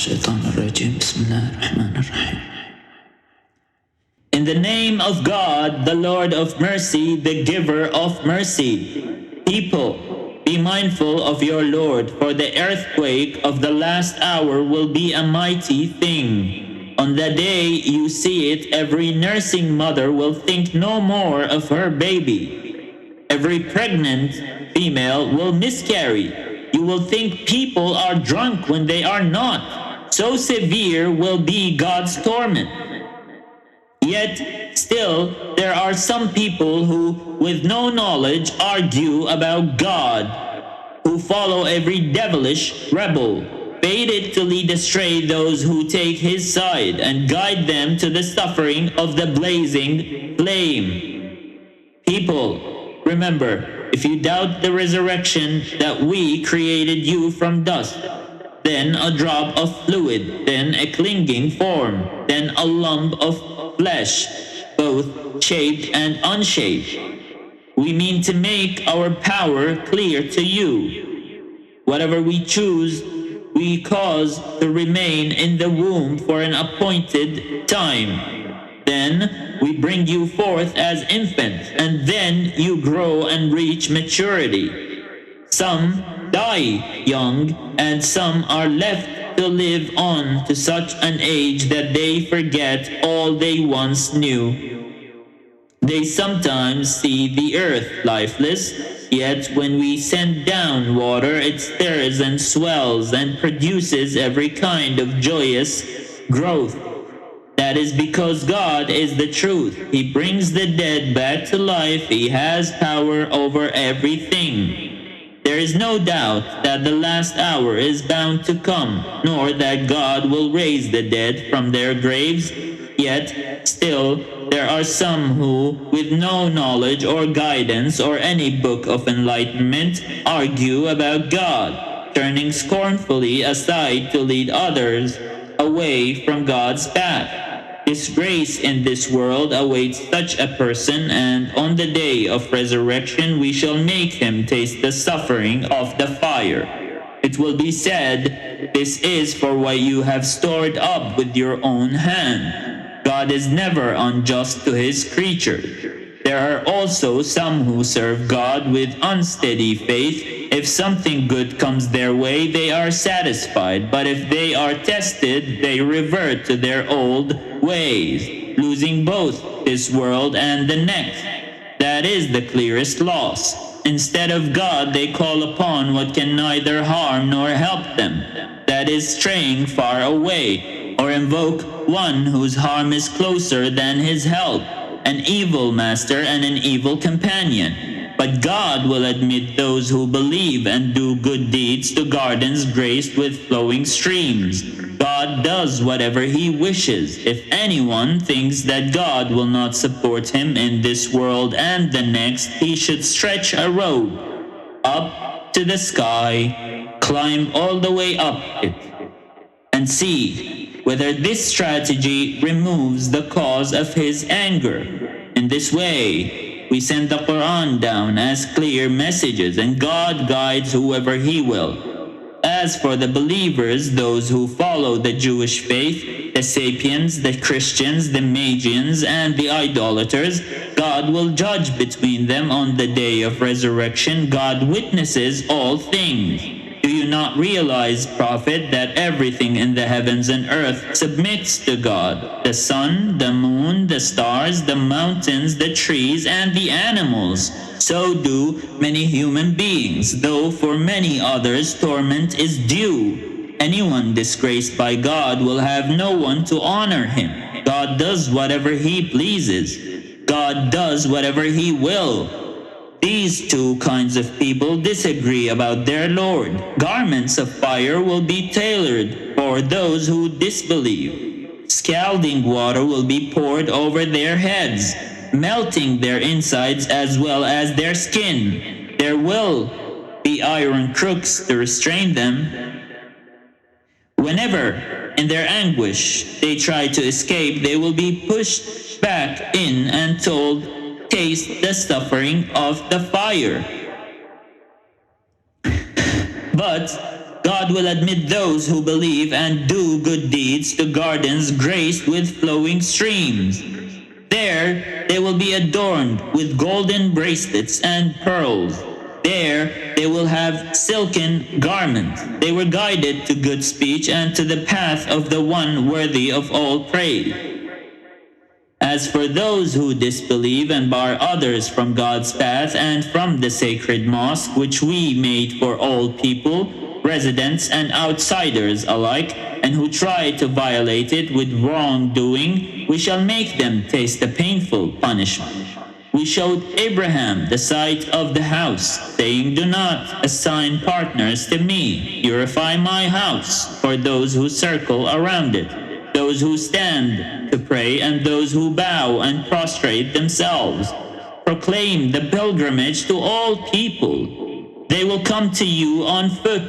الشيطان الرجيم بسم الله الرحمن الرحيم. In the name of God, the Lord of mercy, the giver of mercy. People, be mindful of your Lord, for the earthquake of the last hour will be a mighty thing. On the day you see it, every nursing mother will think no more of her baby. Every pregnant female will miscarry. You will think people are drunk when they are not. So severe will be God's torment. Yet, still, there are some people who, with no knowledge, argue about God, who follow every devilish rebel, fated to lead astray those who take his side and guide them to the suffering of the blazing flame. People, remember, if you doubt the resurrection, that we created you from dust, then a drop of fluid, then a clinging form, then a lump of flesh, both shaped and unshaped. We mean to make our power clear to you. Whatever we choose, we cause to remain in the womb for an appointed time. Then we bring you forth as infants, and then you grow and reach maturity. Some die young, and some are left to live on to such an age that they forget all they once knew. They sometimes see the earth lifeless, yet when we send down water, it stirs and swells and produces every kind of joyous growth. That is because God is the truth. He brings the dead back to life. He has power over everything. There is no doubt that the last hour is bound to come, nor that God will raise the dead from their graves. Yet, still, there are some who, with no knowledge or guidance or any book of enlightenment, argue about God, turning scornfully aside to lead others away from God's path. Disgrace in this world awaits such a person, and on the day of resurrection we shall make him taste the suffering of the fire. It will be said, "This is for what you have stored up with your own hand." God is never unjust to his creatures. There are also some who serve God with unsteady faith. If something good comes their way, they are satisfied, but if they are tested, they revert to their old ways, losing both this world and the next. That is the clearest loss. Instead of God, they call upon what can neither harm nor help them, that is straying far away, or invoke one whose harm is closer than his help, an evil master and an evil companion. But God will admit those who believe and do good deeds to gardens graced with flowing streams. God does whatever he wishes. If anyone thinks that God will not support him in this world and the next, he should stretch a rope up to the sky, climb all the way up it, and see whether this strategy removes the cause of his anger. In this way, we send the Quran down as clear messages, and God guides whoever he will. As for the believers, those who follow the Jewish faith, the Sapiens, the Christians, the Magians, and the idolaters, God will judge between them on the day of resurrection. God witnesses all things. Do you not realize, Prophet, that everything in the heavens and earth submits to God? The sun, the moon, the stars, the mountains, the trees, and the animals. So do many human beings, though for many others torment is due. Anyone disgraced by God will have no one to honor him. God does whatever he pleases. God does whatever he will. These two kinds of people disagree about their Lord. Garments of fire will be tailored for those who disbelieve. Scalding water will be poured over their heads, melting their insides as well as their skin. There will be iron crooks to restrain them. Whenever, in their anguish, they try to escape, they will be pushed back in and told, "Taste the suffering of the fire." But God will admit those who believe and do good deeds to gardens graced with flowing streams. There they will be adorned with golden bracelets and pearls. There they will have silken garments. They were guided to good speech and to the path of the one worthy of all praise. As for those who disbelieve and bar others from God's path and from the sacred mosque which we made for all people, residents and outsiders alike, and who try to violate it with wrongdoing, we shall make them taste a painful punishment. We showed Abraham the site of the house, saying, "Do not assign partners to me. Purify my house for those who circle around it, those who stand to pray and those who bow and prostrate themselves. Proclaim the pilgrimage to all people. They will come to you on foot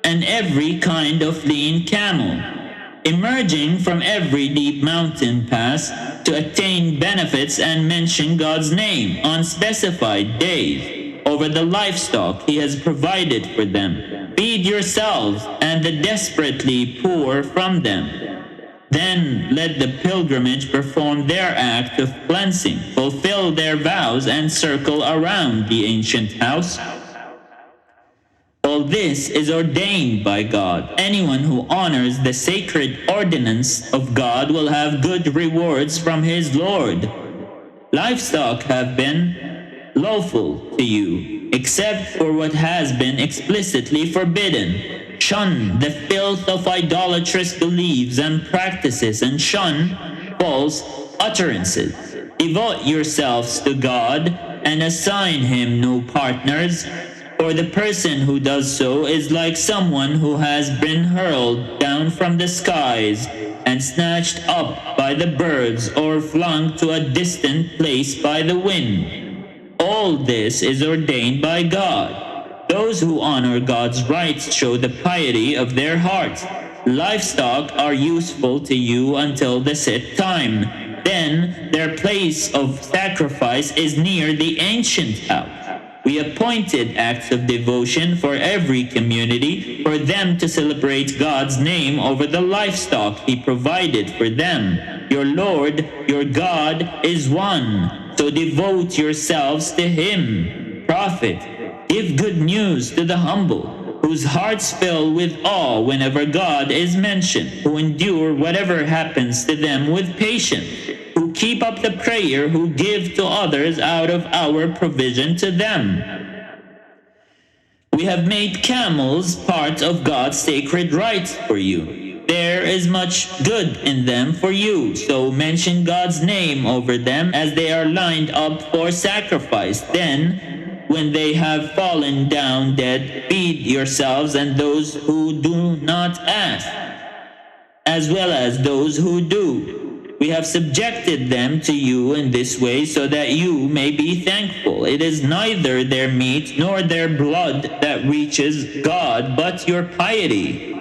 and every kind of lean camel, emerging from every deep mountain pass to attain benefits and mention God's name on specified days over the livestock He has provided for them. Feed yourselves and the desperately poor from them. Then let the pilgrimage perform their act of cleansing, fulfill their vows, and circle around the ancient house. All this is ordained by God. Anyone who honors the sacred ordinance of God will have good rewards from his Lord. Livestock have been lawful to you, except for what has been explicitly forbidden. Shun the filth of idolatrous beliefs and practices, and shun false utterances. Devote yourselves to God and assign Him no partners, for the person who does so is like someone who has been hurled down from the skies and snatched up by the birds or flung to a distant place by the wind. All this is ordained by God. Those who honor God's rights show the piety of their hearts. Livestock are useful to you until the set time. Then their place of sacrifice is near the ancient house. We appointed acts of devotion for every community for them to celebrate God's name over the livestock He provided for them. Your Lord, your God, is one, so devote yourselves to Him. Prophet, give good news to the humble, whose hearts fill with awe whenever God is mentioned, who endure whatever happens to them with patience, who keep up the prayer, who give to others out of our provision to them. We have made camels part of God's sacred rites for you. There is much good in them for you, so mention God's name over them as they are lined up for sacrifice. Then, when they have fallen down dead, feed yourselves and those who do not ask, as well as those who do. We have subjected them to you in this way so that you may be thankful. It is neither their meat nor their blood that reaches God, but your piety.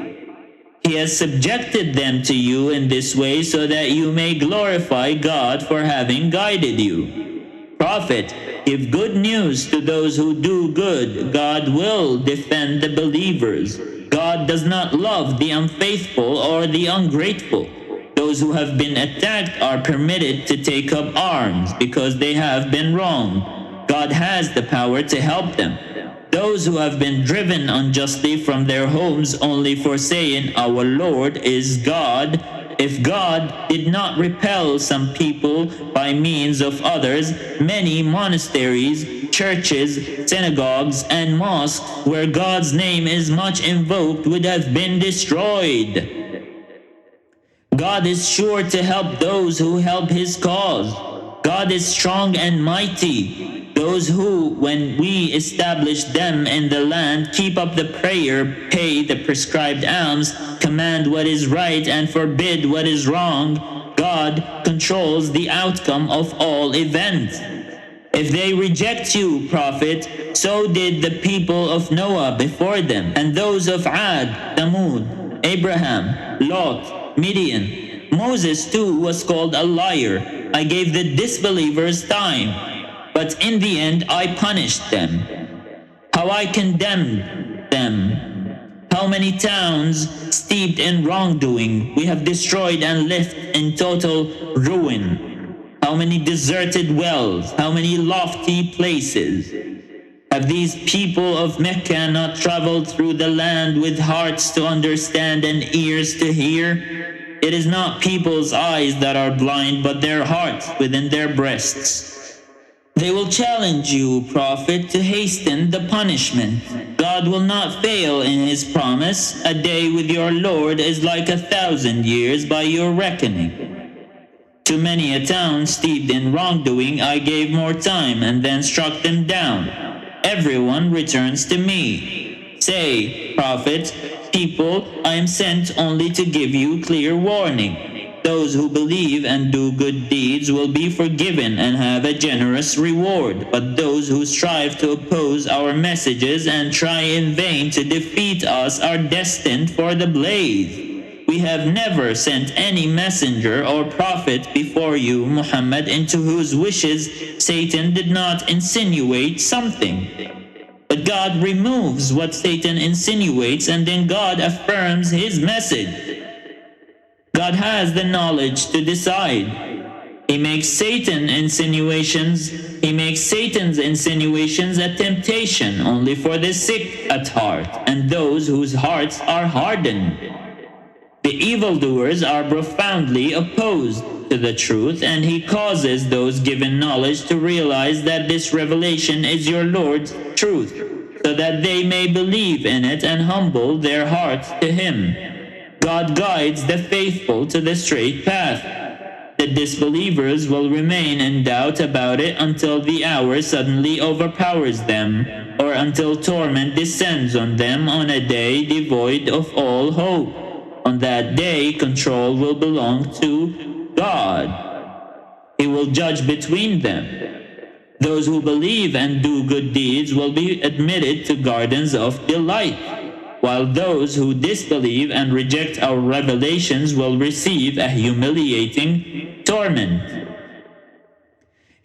He has subjected them to you in this way so that you may glorify God for having guided you. Prophet, give good news to those who do good. God will defend the believers. God does not love the unfaithful or the ungrateful. Those who have been attacked are permitted to take up arms because they have been wronged. God has the power to help them. Those who have been driven unjustly from their homes only for saying, "Our Lord is God," if God did not repel some people by means of others, many monasteries, churches, synagogues, and mosques where God's name is much invoked would have been destroyed. God is sure to help those who help His cause. God is strong and mighty. Those who, when we establish them in the land, keep up the prayer, pay the prescribed alms, command what is right and forbid what is wrong, God controls the outcome of all events. If they reject you, Prophet, so did the people of Noah before them, and those of Ad, Thamud, Abraham, Lot, Midian. Moses too was called a liar. I gave the disbelievers time, but in the end I punished them. How I condemned them. How many towns steeped in wrongdoing we have destroyed and left in total ruin. How many deserted wells, how many lofty places. Have these people of Mecca not traveled through the land with hearts to understand and ears to hear? It is not people's eyes that are blind, but their hearts within their breasts. They will challenge you, Prophet, to hasten the punishment. God will not fail in his promise. A day with your Lord is like 1,000 years by your reckoning. To many a town steeped in wrongdoing I gave more time and then struck them down. Everyone returns to me. Say, Prophet, people, I am sent only to give you clear warning. Those who believe and do good deeds will be forgiven and have a generous reward. But those who strive to oppose our messages and try in vain to defeat us are destined for the blaze. We have never sent any messenger or prophet before you, Muhammad, into whose wishes Satan did not insinuate something. But God removes what Satan insinuates, and then God affirms his message. God has the knowledge to decide. He makes Satan's insinuations a temptation only for the sick at heart and those whose hearts are hardened. The evildoers are profoundly opposed to the truth, and he causes those given knowledge to realize that this revelation is your Lord's truth, so that they may believe in it and humble their hearts to him. God guides the faithful to the straight path. The disbelievers will remain in doubt about it until the hour suddenly overpowers them, or until torment descends on them on a day devoid of all hope. On that day, control will belong to God. He will judge between them. Those who believe and do good deeds will be admitted to gardens of delight, while those who disbelieve and reject our revelations will receive a humiliating torment.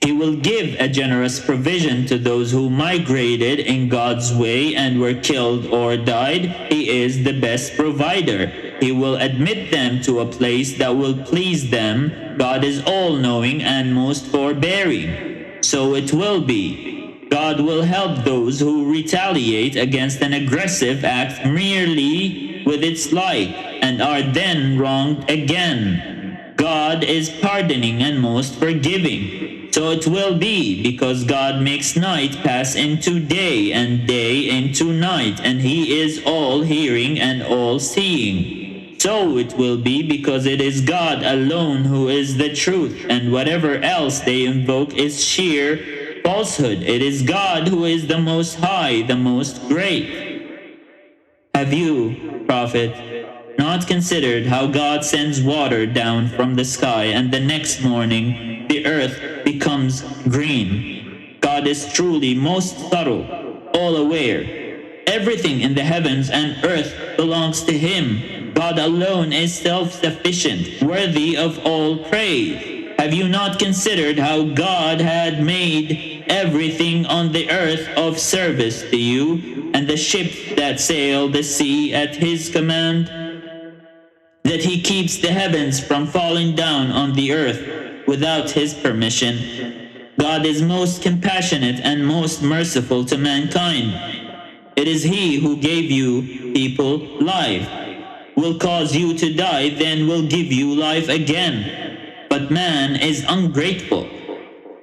He will give a generous provision to those who migrated in God's way and were killed or died. He is the best provider. He will admit them to a place that will please them. God is all-knowing and most forbearing. So it will be. God will help those who retaliate against an aggressive act merely with its like and are then wronged again. God is pardoning and most forgiving. So it will be, because God makes night pass into day and day into night, and he is all-hearing and all-seeing. So it will be, because it is God alone who is the truth, and whatever else they invoke is sheer falsehood. It is God who is the Most High, the Most Great. Have you, Prophet, not considered how God sends water down from the sky, and the next morning the earth becomes green? God is truly most subtle, all aware. Everything in the heavens and earth belongs to him. God alone is self-sufficient, worthy of all praise. Have you not considered how God had made everything on the earth of service to you, and the ships that sail the sea at his command? That he keeps the heavens from falling down on the earth without his permission. God is most compassionate and most merciful to mankind. It is he who gave you, people, life, will cause you to die, then will give you life again. But man is ungrateful.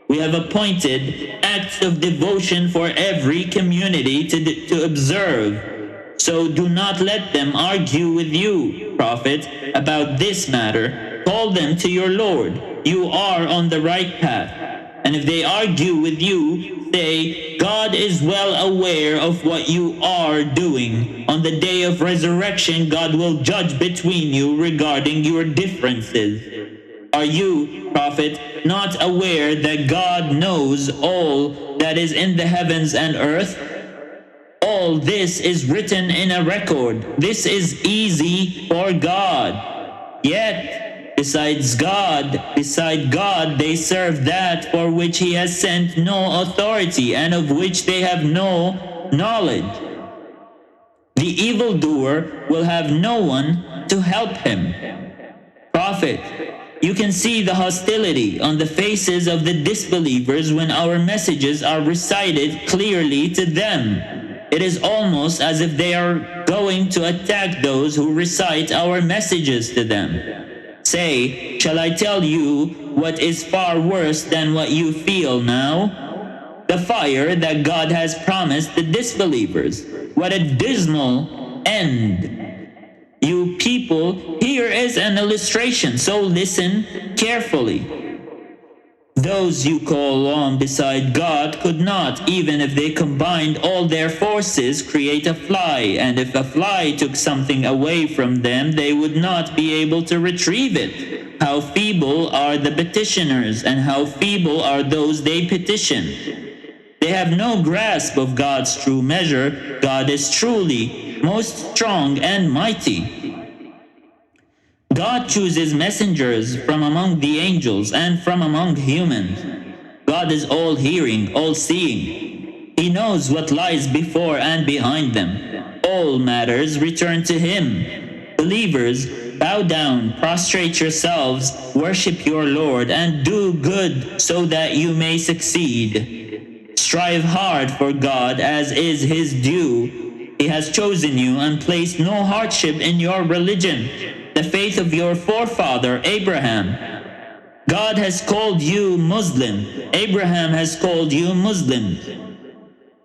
We have appointed acts of devotion for every community to observe. So do not let them argue with you, Prophet, about this matter. Call them to your Lord. You are on the right path. And if they argue with you, say, God is well aware of what you are doing. On the day of resurrection, God will judge between you regarding your differences. Are you, Prophet, not aware that God knows all that is in the heavens and earth? All this is written in a record. This is easy for God. Yet, beside God, they serve that for which he has sent no authority and of which they have no knowledge. The evildoer will have no one to help him. Prophet, you can see the hostility on the faces of the disbelievers when our messages are recited clearly to them. It is almost as if they are going to attack those who recite our messages to them. Say, shall I tell you what is far worse than what you feel now? The fire that God has promised the disbelievers. What a dismal end. You people, here is an illustration, so listen carefully. Those you call on beside God could not, even if they combined all their forces, create a fly, and if a fly took something away from them, they would not be able to retrieve it. How feeble are the petitioners, and how feeble are those they petition. They have no grasp of God's true measure. God is truly most strong and mighty. God chooses messengers from among the angels and from among humans. God is all-hearing, all-seeing. He knows what lies before and behind them. All matters return to Him. Believers, bow down, prostrate yourselves, worship your Lord, and do good so that you may succeed. Strive hard for God as is His due. He has chosen you and placed no hardship in your religion, the faith of your forefather Abraham. God has called you Muslim. Abraham has called you Muslim,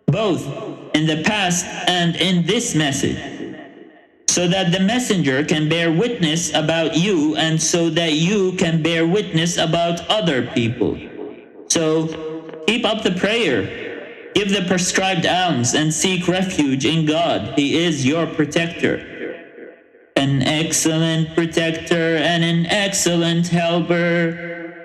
both in the past and in this message, so that the messenger can bear witness about you and so that you can bear witness about other people. So, keep up the prayer, give the prescribed alms, and seek refuge in God. He is your protector, an excellent protector and an excellent helper.